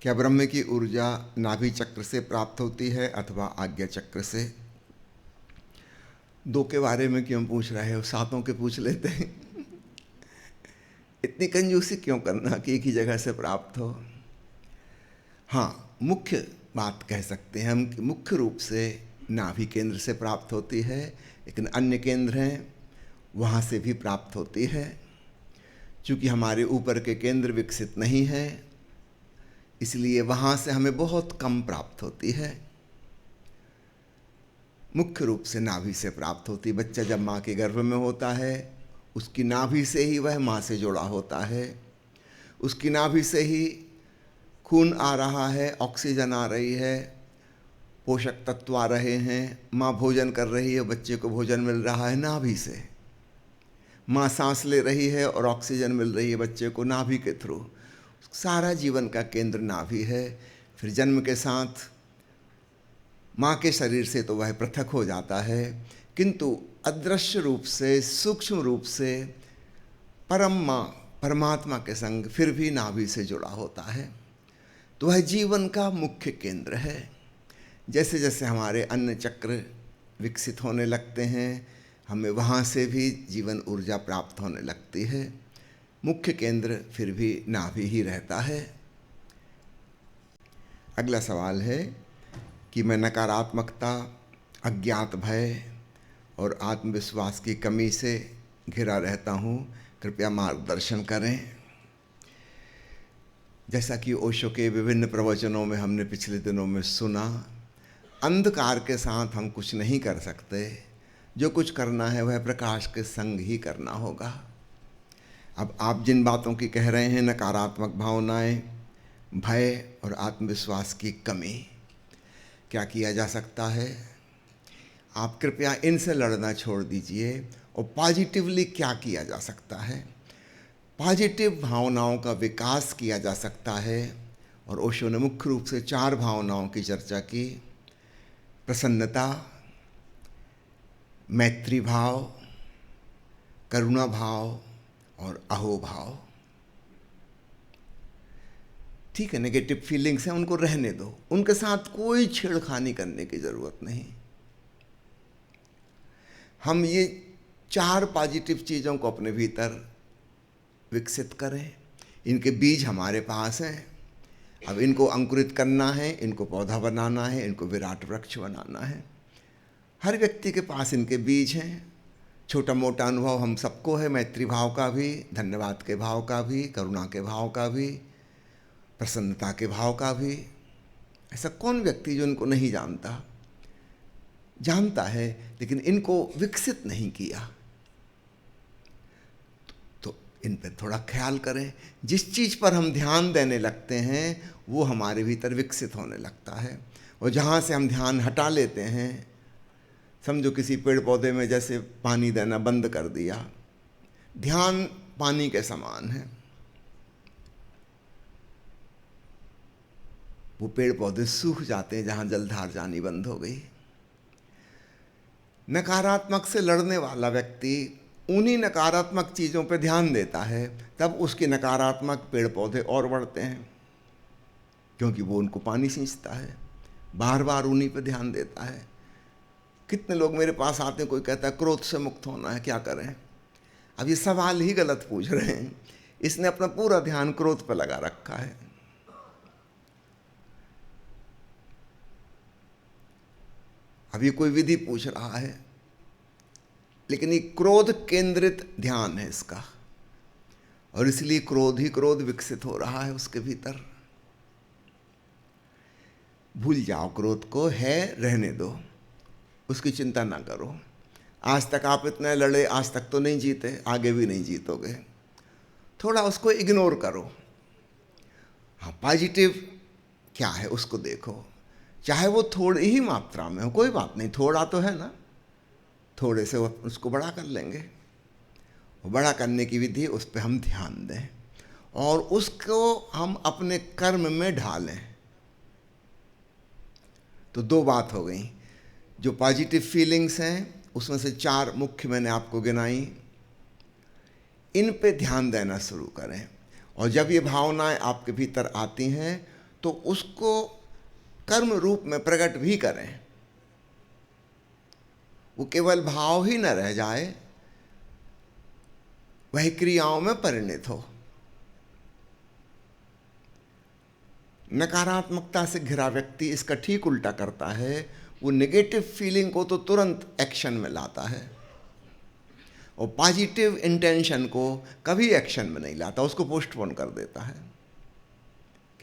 क्या ब्रह्म की ऊर्जा नाभि चक्र से प्राप्त होती है अथवा आज्ञा चक्र से? दो के बारे में क्यों पूछ रहे हो, सातों के पूछ लेते हैं। इतनी कंजूसी क्यों करना कि एक ही जगह से प्राप्त हो। हाँ, मुख्य बात कह सकते हैं हम कि मुख्य रूप से नाभि केंद्र से प्राप्त होती है, लेकिन अन्य केंद्र हैं वहाँ से भी प्राप्त होती है। चूँकि हमारे ऊपर के केंद्र विकसित नहीं है, इसलिए वहाँ से हमें बहुत कम प्राप्त होती है। मुख्य रूप से नाभि से प्राप्त होती है। बच्चा जब माँ के गर्भ में होता है, उसकी नाभि से ही वह माँ से जुड़ा होता है। उसकी नाभि से ही खून आ रहा है, ऑक्सीजन आ रही है, पोषक तत्व आ रहे हैं, माँ भोजन कर रही है, बच्चे को भोजन मिल रहा है नाभि से। माँ सांस ले रही है और ऑक्सीजन मिल रही है बच्चे को नाभि के थ्रू। सारा जीवन का केंद्र नाभि है। फिर जन्म के साथ माँ के शरीर से तो वह पृथक हो जाता है, किंतु अदृश्य रूप से, सूक्ष्म रूप से परम माँ परमात्मा के संग फिर भी नाभि से जुड़ा होता है। तो वह जीवन का मुख्य केंद्र है। जैसे जैसे हमारे अन्य चक्र विकसित होने लगते हैं, हमें वहाँ से भी जीवन ऊर्जा प्राप्त होने लगती है। मुख्य केंद्र फिर भी नाभि ही रहता है। अगला सवाल है कि मैं नकारात्मकता, अज्ञात भय और आत्मविश्वास की कमी से घिरा रहता हूँ, कृपया मार्गदर्शन करें। जैसा कि ओशो के विभिन्न प्रवचनों में हमने पिछले दिनों में सुना, अंधकार के साथ हम कुछ नहीं कर सकते। जो कुछ करना है वह प्रकाश के संग ही करना होगा। अब आप जिन बातों की कह रहे हैं, नकारात्मक भावनाएं, भय और आत्मविश्वास की कमी, क्या किया जा सकता है? आप कृपया इनसे लड़ना छोड़ दीजिए और पॉजिटिवली क्या किया जा सकता है। पॉजिटिव भावनाओं का विकास किया जा सकता है। और ओशो ने मुख्य रूप से 4 भावनाओं की चर्चा की: प्रसन्नता, मैत्री भाव, करुणा भाव और अहोभाव। ठीक है, नेगेटिव फीलिंग्स हैं, उनको रहने दो, उनके साथ कोई छेड़खानी करने की ज़रूरत नहीं। हम ये 4 पॉजिटिव चीज़ों को अपने भीतर विकसित करें। इनके बीज हमारे पास हैं। अब इनको अंकुरित करना है, इनको पौधा बनाना है, इनको विराट वृक्ष बनाना है। हर व्यक्ति के पास इनके बीज हैं। छोटा मोटा अनुभव हम सबको है, मैत्री भाव का भी, धन्यवाद के भाव का भी, करुणा के भाव का भी, प्रसन्नता के भाव का भी। ऐसा कौन व्यक्ति जो इनको नहीं जानता? जानता है, लेकिन इनको विकसित नहीं किया। तो इन पर थोड़ा ख्याल करें। जिस चीज़ पर हम ध्यान देने लगते हैं वो हमारे भीतर विकसित होने लगता है। और जहाँ से हम ध्यान हटा लेते हैं, समझो किसी पेड़ पौधे में जैसे पानी देना बंद कर दिया, ध्यान पानी के समान है। वो पेड़ पौधे सूख जाते हैं जहाँ जलधार जानी बंद हो गई। नकारात्मक से लड़ने वाला व्यक्ति उन्हीं नकारात्मक चीज़ों पर ध्यान देता है, तब उसके नकारात्मक पेड़ पौधे और बढ़ते हैं, क्योंकि वो उनको पानी सींचता है, बार बार उन्हीं पर ध्यान देता है। कितने लोग मेरे पास आते हैं, कोई कहता है क्रोध से मुक्त होना है, क्या करें? अब ये सवाल ही गलत पूछ रहे हैं। इसने अपना पूरा ध्यान क्रोध पर लगा रखा है। अब ये कोई विधि पूछ रहा है, लेकिन ये क्रोध केंद्रित ध्यान है इसका, और इसलिए क्रोध ही क्रोध विकसित हो रहा है उसके भीतर। भूल जाओ क्रोध को, है रहने दो, उसकी चिंता ना करो। आज तक आप इतने लड़े, आज तक तो नहीं जीते, आगे भी नहीं जीतोगे। थोड़ा उसको इग्नोर करो। हाँ, पॉजिटिव क्या है उसको देखो, चाहे वो थोड़ी ही मात्रा में हो, कोई बात नहीं, थोड़ा तो है ना, थोड़े से उसको बड़ा कर लेंगे। बड़ा करने की विधि, उस पर हम ध्यान दें और उसको हम अपने कर्म में ढालें। तो 2 बात हो गई। जो पॉजिटिव फीलिंग्स हैं उसमें से 4 मुख्य मैंने आपको गिनाई, इन पे ध्यान देना शुरू करें। और जब ये भावनाएं आपके भीतर आती हैं तो उसको कर्म रूप में प्रकट भी करें, वो केवल भाव ही न रह जाए, वह क्रियाओं में परिणत हो। नकारात्मकता से घिरा व्यक्ति इसका ठीक उल्टा करता है, वो नेगेटिव फीलिंग को तो तुरंत एक्शन में लाता है और पॉजिटिव इंटेंशन को कभी एक्शन में नहीं लाता, उसको पोस्टपोन कर देता है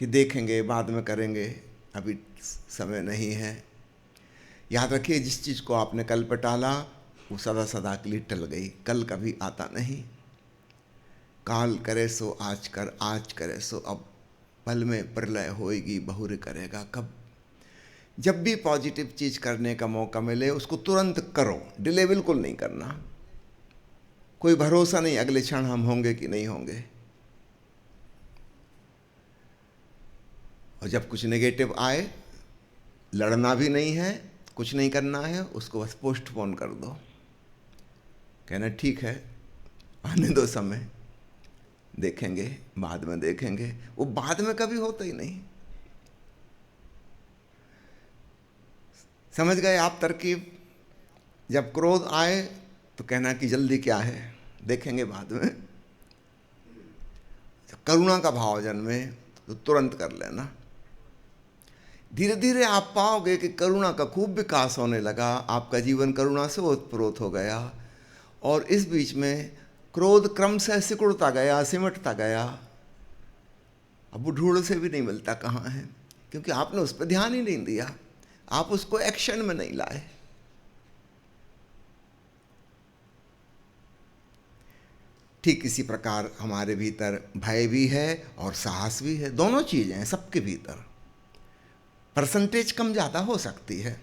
कि देखेंगे, बाद में करेंगे, अभी समय नहीं है। याद रखिए, जिस चीज़ को आपने कल पे टाला वो सदा सदा के लिए टल गई, कल कभी आता नहीं। काल करे सो आज कर, आज करे सो अब, पल में प्रलय होएगी बहुर करेगा कब। जब भी पॉजिटिव चीज़ करने का मौका मिले उसको तुरंत करो, डिले बिल्कुल नहीं करना। कोई भरोसा नहीं अगले क्षण हम होंगे कि नहीं होंगे। और जब कुछ नेगेटिव आए, लड़ना भी नहीं है, कुछ नहीं करना है, उसको बस पोस्टपोन कर दो, कहना ठीक है, आने दो समय, देखेंगे, बाद में देखेंगे। वो बाद में कभी होता ही नहीं। समझ गए आप तरकीब? जब क्रोध आए तो कहना कि जल्दी क्या है, देखेंगे बाद में। जब करुणा का भाव जन्मे तो तुरंत कर लेना। धीरे धीरे आप पाओगे कि करुणा का खूब विकास होने लगा, आपका जीवन करुणा से ओतप्रोत हो गया और इस बीच में क्रोध क्रम से सिकुड़ता गया, सिमटता गया। अब वो ढूंढ से भी नहीं मिलता कहाँ है, क्योंकि आपने उस पर ध्यान ही नहीं दिया, आप उसको एक्शन में नहीं लाए। ठीक इसी प्रकार हमारे भीतर भय भी है और साहस भी है, दोनों चीज़ें हैं सबके भीतर। परसेंटेज कम ज़्यादा हो सकती है,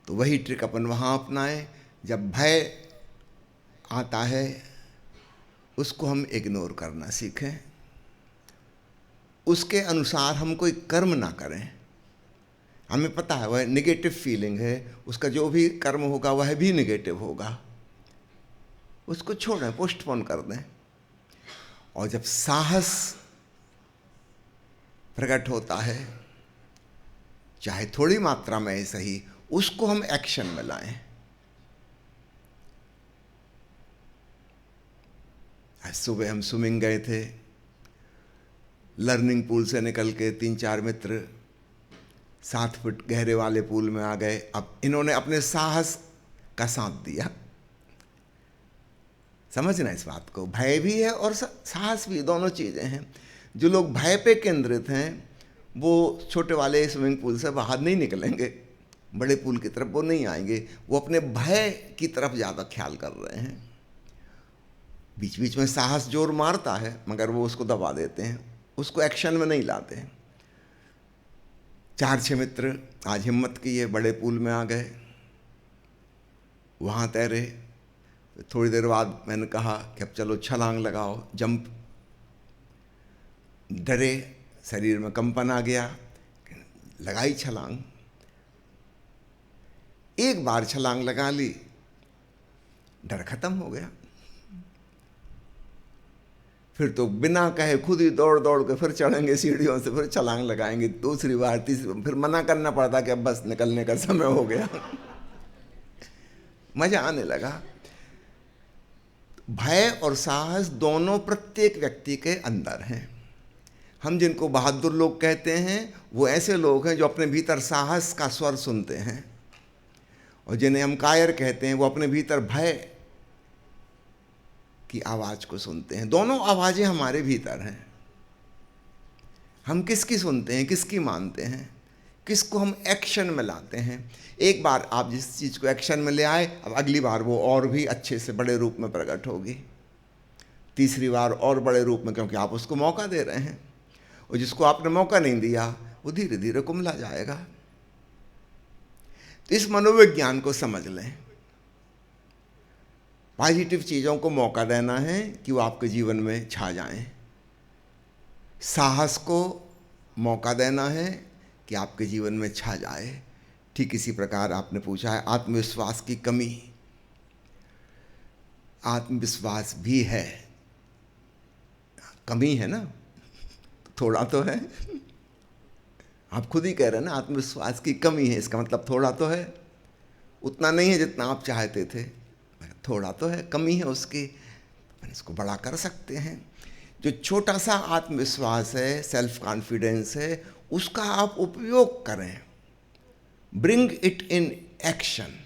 तो वही ट्रिक अपन वहाँ अपनाएं। जब भय आता है उसको हम इग्नोर करना सीखें, उसके अनुसार हम कोई कर्म ना करें। हमें पता है वह नेगेटिव फीलिंग है, उसका जो भी कर्म होगा वह भी नेगेटिव होगा, उसको छोड़ें, पोस्टपोन कर दें। और जब साहस प्रकट होता है, चाहे थोड़ी मात्रा में ही सही, उसको हम एक्शन में लाएं। आज सुबह हम स्विमिंग गए थे, लर्निंग पूल से निकल के 3-4 मित्र 7 फुट गहरे वाले पूल में आ गए। अब इन्होंने अपने साहस का साथ दिया। समझना इस बात को, भय भी है और साहस भी, दोनों चीज़ें हैं। जो लोग भय पे केंद्रित हैं वो छोटे वाले स्विमिंग पूल से बाहर नहीं निकलेंगे, बड़े पूल की तरफ वो नहीं आएंगे, वो अपने भय की तरफ ज़्यादा ख्याल कर रहे हैं। बीच बीच में साहस जोर मारता है मगर वो उसको दबा देते हैं, उसको एक्शन में नहीं लाते हैं। 4-6 मित्र आज हिम्मत किए, बड़े पूल में आ गए, वहाँ तैरे। थोड़ी देर बाद मैंने कहा कि अब चलो छलांग लगाओ, जंप। डरे, शरीर में कंपन आ गया, लगाई छलांग। एक बार छलांग लगा ली, डर खत्म हो गया। फिर तो बिना कहे खुद ही दौड़ दौड़ के फिर चढ़ेंगे सीढ़ियों से, फिर छलांग लगाएंगे। दूसरी बार, तीसरी बार, फिर मना करना पड़ता कि अब बस निकलने का समय हो गया। मजा आने लगा। भय और साहस दोनों प्रत्येक व्यक्ति के अंदर हैं। हम जिनको बहादुर लोग कहते हैं वो ऐसे लोग हैं जो अपने भीतर साहस का स्वर सुनते हैं, और जिन्हें हम कायर कहते हैं वो अपने भीतर भय की आवाज़ को सुनते हैं। दोनों आवाज़ें हमारे भीतर हैं। हम किसकी सुनते हैं, किसकी मानते हैं, किसको हम एक्शन में लाते हैं। एक बार आप जिस चीज़ को एक्शन में ले आए, अब अगली बार वो और भी अच्छे से बड़े रूप में प्रकट होगी, तीसरी बार और बड़े रूप में, क्योंकि आप उसको मौका दे रहे हैं। और जिसको आपने मौका नहीं दिया वो धीरे धीरे कुमला जाएगा। तो इस मनोविज्ञान को समझ लें। पॉजिटिव चीज़ों को मौका देना है कि वो आपके जीवन में छा जाएं। साहस को मौका देना है कि आपके जीवन में छा जाए। ठीक इसी प्रकार आपने पूछा है आत्मविश्वास की कमी। आत्मविश्वास भी है, कमी है ना, तो थोड़ा तो है। आप खुद ही कह रहे हैं ना, आत्मविश्वास की कमी है, इसका मतलब थोड़ा तो है। उतना नहीं है जितना आप चाहते थे, थोड़ा तो है, कमी है उसकी, इसको बड़ा कर सकते हैं। जो छोटा सा आत्मविश्वास है, सेल्फ कॉन्फिडेंस है, उसका आप उपयोग करें, ब्रिंग इट इन एक्शन।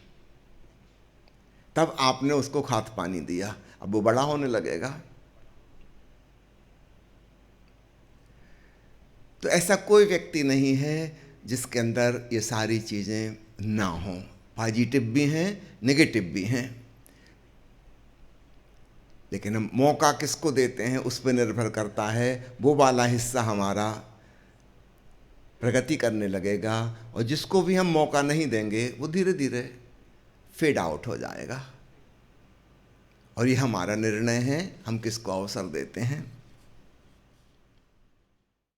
तब आपने उसको खाद पानी दिया, अब वो बड़ा होने लगेगा। तो ऐसा कोई व्यक्ति नहीं है जिसके अंदर ये सारी चीज़ें ना हों। पॉजिटिव भी हैं, नेगेटिव भी हैं, लेकिन हम मौका किसको देते हैं उस पर निर्भर करता है। वो वाला हिस्सा हमारा प्रगति करने लगेगा, और जिसको भी हम मौका नहीं देंगे वो धीरे धीरे फेड आउट हो जाएगा। और ये हमारा निर्णय है, हम किसको अवसर देते हैं।